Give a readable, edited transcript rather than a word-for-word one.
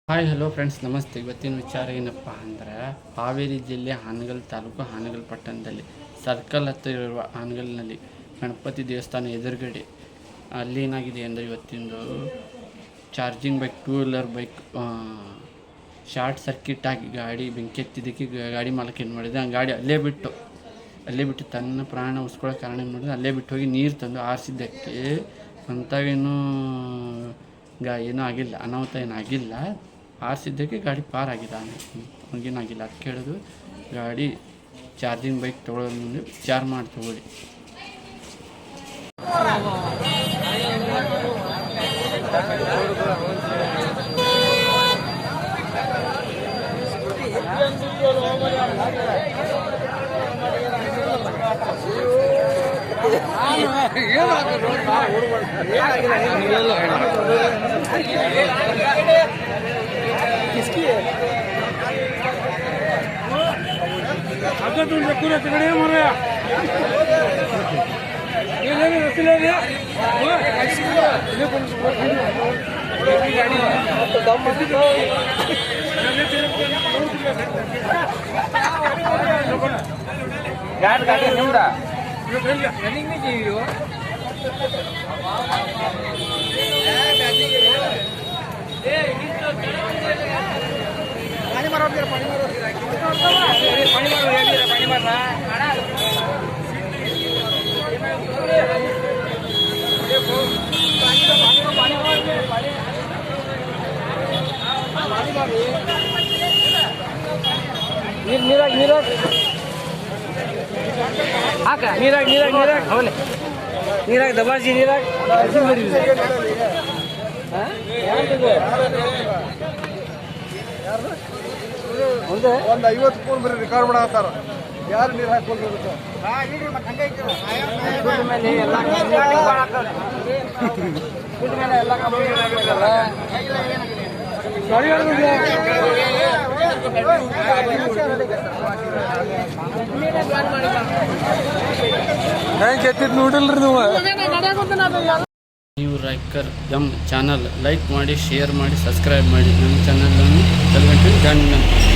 Hi hello friends ನಮಸ್ತೆ. ಇವತ್ತಿನ ವಿಚಾರ ಏನಪ್ಪ ಅಂದರೆ ಹಾವೇರಿ ಜಿಲ್ಲೆ ಹಾನಗಲ್ ತಾಲೂಕು ಹಾನಗಲ್ ಪಟ್ಟಣದಲ್ಲಿ ಸರ್ಕಲ್ ಹತ್ತಿರ ಇರುವ ಹಾನಗಲ್ನಲ್ಲಿ ಗಣಪತಿ ದೇವಸ್ಥಾನ ಎದುರುಗಡೆ ಅಲ್ಲಿ ಏನಾಗಿದೆ ಅಂದರೆ ಇವತ್ತಿಂದು charging bike, two wheeler bike short circuit ಆಗಿ ಗಾಡಿ ಬೆಂಕಿ ಎತ್ತಿದ್ದಕ್ಕೆ ಗಾಡಿ ಮಾಲಕ ಏನು ಮಾಡಿದೆ, ಆ ಗಾಡಿ ಅಲ್ಲೇ ಬಿಟ್ಟು ತನ್ನ ಪ್ರಾಣ ಉಳಿಸ್ಕೊಳ್ಳೋ ಕಾರಣ ಏನು ಮಾಡಿದ್ರೆ ಅಲ್ಲೇ ಬಿಟ್ಟು ಹೋಗಿ ನೀರು ತಂದು ಆರಿಸಿದ್ದಕ್ಕೆ ಅಂಥವೇನೂ ಏನೂ ಆಗಿಲ್ಲ, ಅನಾಹುತ ಏನಾಗಿಲ್ಲ. ಆರಿಸಿದ್ದಕ್ಕೆ ಗಾಡಿ ಪಾರಾಗಿದೆ, ಹಂಗೇನಾಗಿಲ್ಲ. ಅದಕ್ಕೆ ಹೇಳೋದು, ಗಾಡಿ ಚಾರ್ಜಿಂಗ್ ಬೈಕ್ ತೊಗೊಳ್ಳೋ ಮುಂದೆ ವಿಚಾರ ಮಾಡಿ ತೊಗೊಳ್ಳಿ. किसकी है? अगर तुम पूरा चढ़े मर गया ये ले रस्सी ले लिया तो दम मत दो गाड़ गाड़ी निम्दा रनिंग नहीं चाहिए हो पानी मारो पानी मारना ನೀರಾಗ ದಬಾಸಿ ನೀರಾಗ ಒಂದು 50 ಫೋನ್ ಬರೀ ರೆಕಾರ್ಡ್ ಮಾಡತ್ತಾರ. ಯಾರು ನೀರು ಹಾಕೊಂಡು ನೋಡಿಲ್ರಿ ನೀವು ರೈಕರ್ ಎಂ ಚಾನಲ್ ಲೈಕ್ ಮಾಡಿ, ಶೇರ್ ಮಾಡಿ, ಸಬ್ಸ್ಕ್ರೈಬ್ ಮಾಡಿ. ನಮ್ಮ ಚಾನಲನ್ನು ಜಾಯಿನ್ ಮಾಡಿ.